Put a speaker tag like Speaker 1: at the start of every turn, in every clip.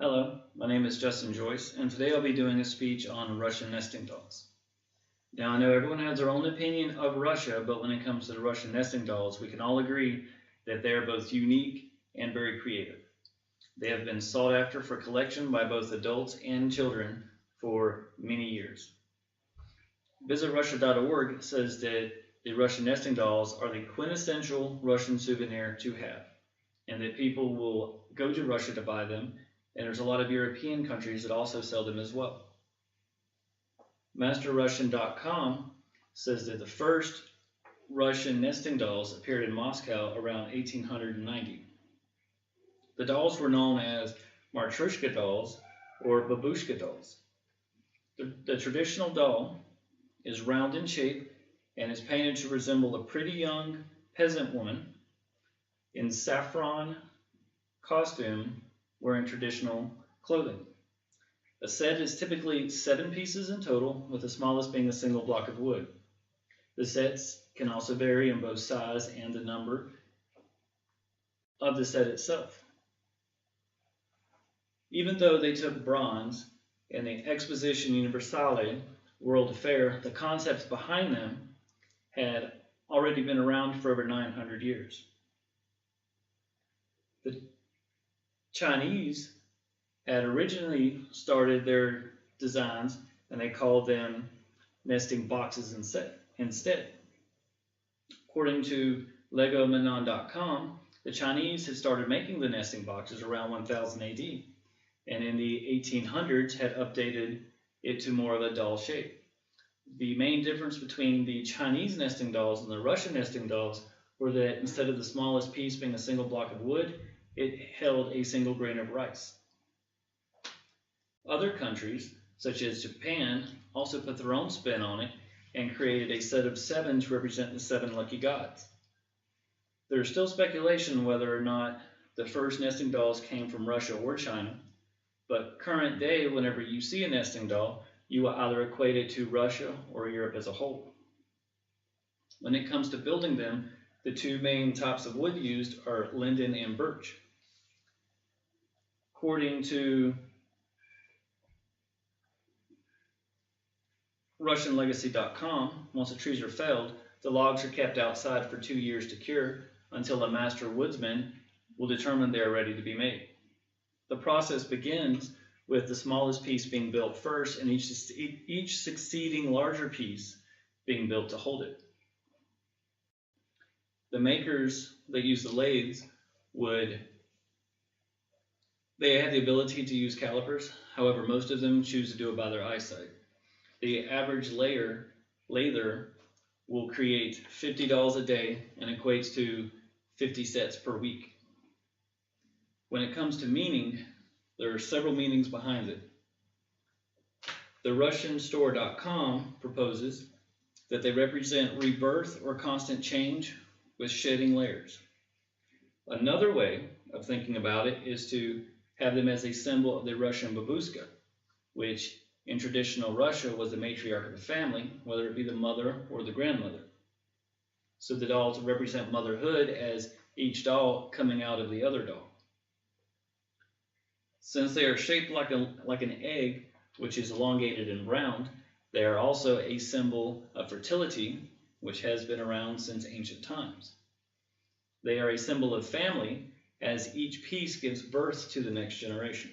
Speaker 1: Hello, my name is Justin Joyce, and today I'll be doing a speech on Russian nesting dolls. Now, I know everyone has their own opinion of Russia, but when it comes to the Russian nesting dolls, we can all agree that they are both unique and very creative. They have been sought after for collection by both adults and children for many years. VisitRussia.org says that the Russian nesting dolls are the quintessential Russian souvenir to have, and that people will go to Russia to buy them. And there's a lot of European countries that also sell them as well. MasterRussian.com says that the first Russian nesting dolls appeared in Moscow around 1890. The dolls were known as Matryoshka dolls or babushka dolls. The traditional doll is round in shape and is painted to resemble a pretty young peasant woman in saffron costume wearing traditional clothing. A set is typically 7 pieces in total, with the smallest being a single block of wood. The sets can also vary in both size and the number of the set itself. Even though they took bronze in the Exposition Universale World Fair, the concepts behind them had already been around for over 900 years. The Chinese had originally started their designs and they called them nesting boxes instead. According to LegoManon.com, the Chinese had started making the nesting boxes around 1000 AD, and in the 1800s had updated it to more of a doll shape. The main difference between the Chinese nesting dolls and the Russian nesting dolls were that instead of the smallest piece being a single block of wood, it held a single grain of rice. Other countries, such as Japan, also put their own spin on it and created a set of 7 to represent the 7 lucky gods. There is still speculation whether or not the first nesting dolls came from Russia or China, but current day, whenever you see a nesting doll, you will either equate it to Russia or Europe as a whole. When it comes to building them, the 2 main types of wood used are linden and birch. According to RussianLegacy.com, once the trees are felled, the logs are kept outside for 2 years to cure until a master woodsman will determine they are ready to be made. The process begins with the smallest piece being built first and each succeeding larger piece being built to hold it. The makers that use the lathes they have the ability to use calipers. However, most of them choose to do it by their eyesight. The average lather will create 50 dolls a day and equates to 50 sets per week. When it comes to meaning, there are several meanings behind it. The RussianStore.com proposes that they represent rebirth or constant change with shedding layers. Another way of thinking about it is to have them as a symbol of the Russian babushka, which in traditional Russia was the matriarch of the family, whether it be the mother or the grandmother. So the dolls represent motherhood as each doll coming out of the other doll. Since they are shaped like an egg, which is elongated and round, they are also a symbol of fertility, which has been around since ancient times. They are a symbol of family, as each piece gives birth to the next generation.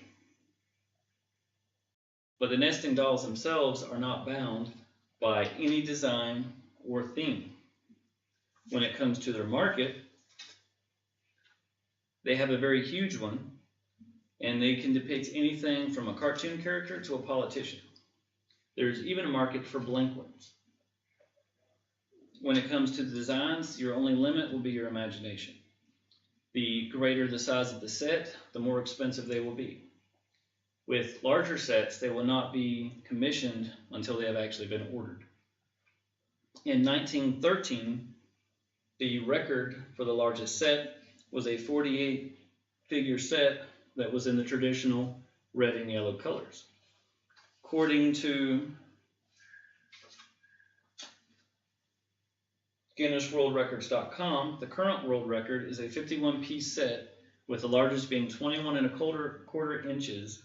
Speaker 1: But the nesting dolls themselves are not bound by any design or theme. When it comes to their market, they have a very huge one, and they can depict anything from a cartoon character to a politician. There's even a market for blank ones. When it comes to the designs, your only limit will be your imagination. The greater the size of the set, the more expensive they will be. With larger sets, they will not be commissioned until they have actually been ordered. In 1913, the record for the largest set was a 48-figure set that was in the traditional red and yellow colors. According to GuinnessWorldRecords.com, the current world record is a 51-piece set with the largest being 21 and a quarter inches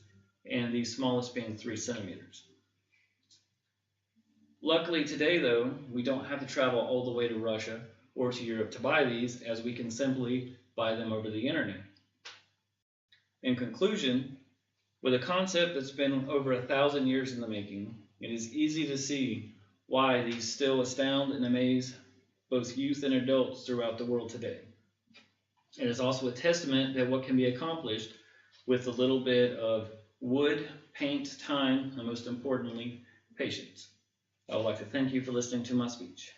Speaker 1: and the smallest being 3 centimeters. Luckily today though, we don't have to travel all the way to Russia or to Europe to buy these, as we can simply buy them over the internet. In conclusion, with a concept that's been over 1,000 years in the making, it is easy to see why these still astound and amaze both youth and adults throughout the world today. It is also a testament that what can be accomplished with a little bit of wood, paint, time, and most importantly, patience. I would like to thank you for listening to my speech.